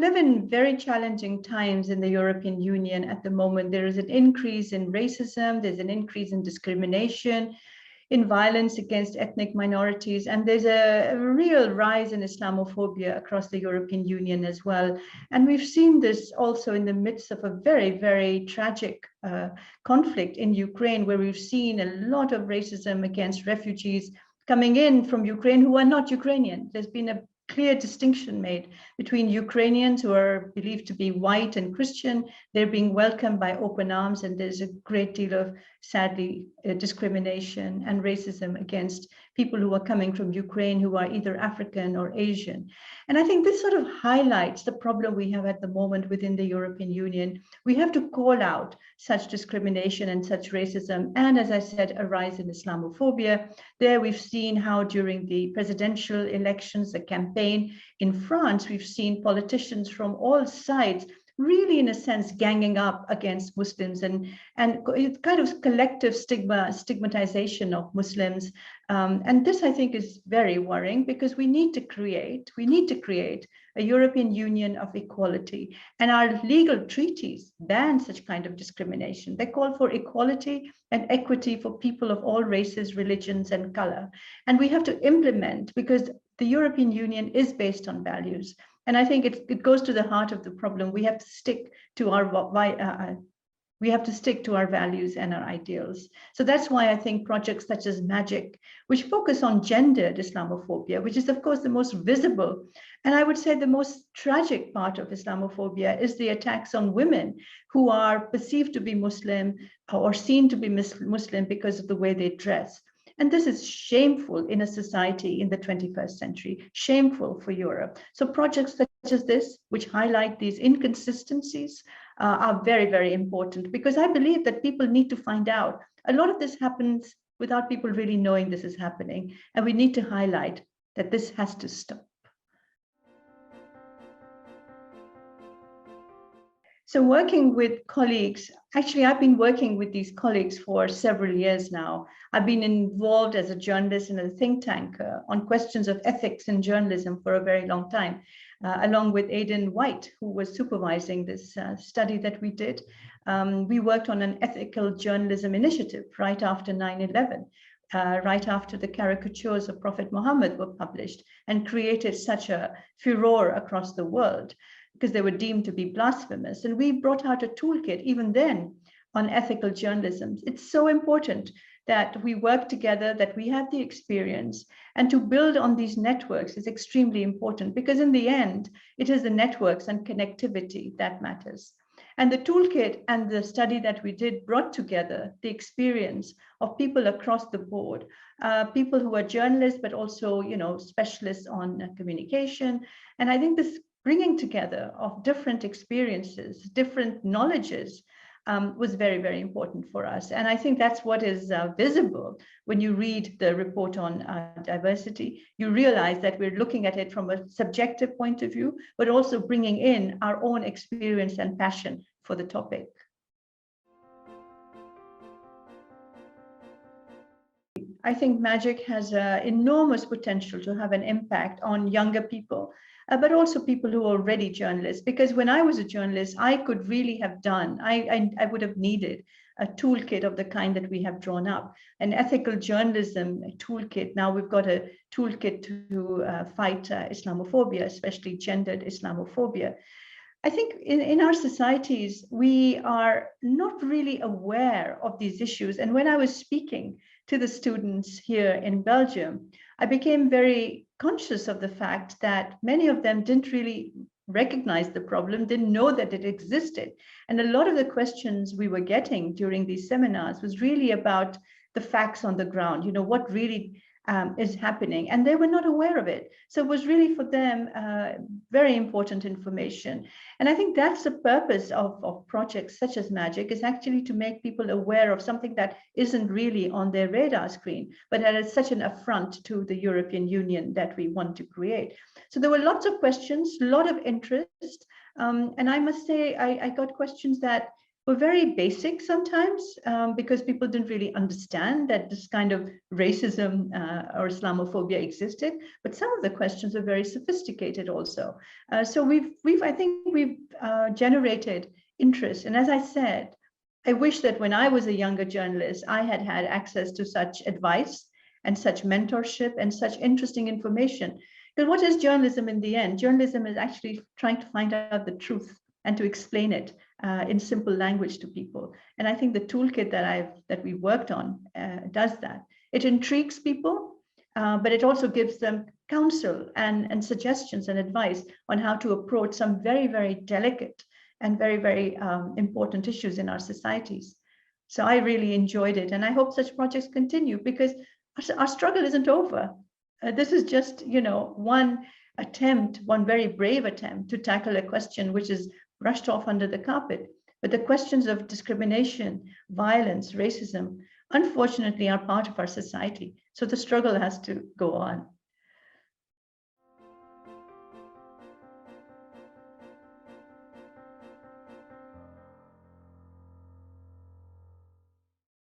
live in very challenging times in the European Union at the moment. There is an increase in racism, there's an increase in discrimination, in violence against ethnic minorities, and there's a real rise in Islamophobia across the European Union as well. And we've seen this also in the midst of a very, very tragic conflict in Ukraine, where we've seen a lot of racism against refugees coming in from Ukraine who are not Ukrainian. There's been a clear distinction made between Ukrainians who are believed to be white and Christian. They're being welcomed by open arms, and there's a great deal of, sadly, discrimination and racism against people who are coming from Ukraine who are either African or Asian. And I think this sort of highlights the problem we have at the moment within the European Union. We have to call out such discrimination and such racism, and as I said, a rise in Islamophobia. There we've seen how during the presidential elections, the campaign in France, we've seen politicians from all sides really, in a sense, ganging up against Muslims and kind of collective stigmatization of Muslims. And this, I think, is very worrying, because we need to create a European Union of equality. And our legal treaties ban such kind of discrimination. They call for equality and equity for people of all races, religions, and color. And we have to implement, because the European Union is based on values. And I think it goes to the heart of the problem. We have to stick to our values and our ideals. So that's why I think projects such as MAGIC, which focus on gendered Islamophobia, which is of course the most visible, and I would say the most tragic part of Islamophobia, is the attacks on women who are perceived to be Muslim or seen to be Muslim because of the way they dress. And this is shameful in a society in the 21st century, shameful for Europe. So projects such as this, which highlight these inconsistencies, are very, very important, because I believe that people need to find out. A lot of this happens without people really knowing this is happening, and we need to highlight that this has to stop. So working with colleagues, actually, I've been working with these colleagues for several years now. I've been involved as a journalist in a think tank on questions of ethics in journalism for a very long time, along with Aidan White, who was supervising this study that we did. We worked on an ethical journalism initiative right after 9/11. Right after the caricatures of Prophet Muhammad were published, and created such a furor across the world, because they were deemed to be blasphemous. And we brought out a toolkit even then on ethical journalism. It's so important that we work together, that we have the experience, and to build on these networks is extremely important, because in the end, it is the networks and connectivity that matters. And the toolkit and the study that we did brought together the experience of people across the board, people who are journalists, but also, specialists on communication. And I think this bringing together of different experiences, different knowledges, was very, very important for us. And I think that's what is visible when you read the report on diversity. You realize that we're looking at it from a subjective point of view, but also bringing in our own experience and passion for the topic. I think MAGIC has enormous potential to have an impact on younger people, but also people who are already journalists. Because when I was a journalist, I could really have done, I would have needed a toolkit of the kind that we have drawn up, an ethical journalism toolkit. Now we've got a toolkit to fight Islamophobia, especially gendered Islamophobia. I think in our societies, we are not really aware of these issues. And when I was speaking to the students here in Belgium, I became very conscious of the fact that many of them didn't really recognize the problem, didn't know that it existed. And a lot of the questions we were getting during these seminars was really about the facts on the ground, what really is happening, and they were not aware of it. So it was really for them very important information. And I think that's the purpose of projects such as MAGIC, is actually to make people aware of something that isn't really on their radar screen, but that is such an affront to the European Union that we want to create. So there were lots of questions, a lot of interest. And I must say, I got questions that were very basic sometimes, because people didn't really understand that this kind of racism or Islamophobia existed. But some of the questions are very sophisticated also. So I think we've generated interest. And as I said, I wish that when I was a younger journalist, I had had access to such advice and such mentorship and such interesting information. Because what is journalism in the end? Journalism is actually trying to find out the truth and to explain it in simple language to people. And I think the toolkit that we worked on does that. It intrigues people, but it also gives them counsel and suggestions and advice on how to approach some very, very delicate and very, very important issues in our societies. So I really enjoyed it, and I hope such projects continue, because our struggle isn't over. This is just, one attempt, one very brave attempt to tackle a question which is brushed off under the carpet. But the questions of discrimination, violence, racism, unfortunately, are part of our society. So the struggle has to go on.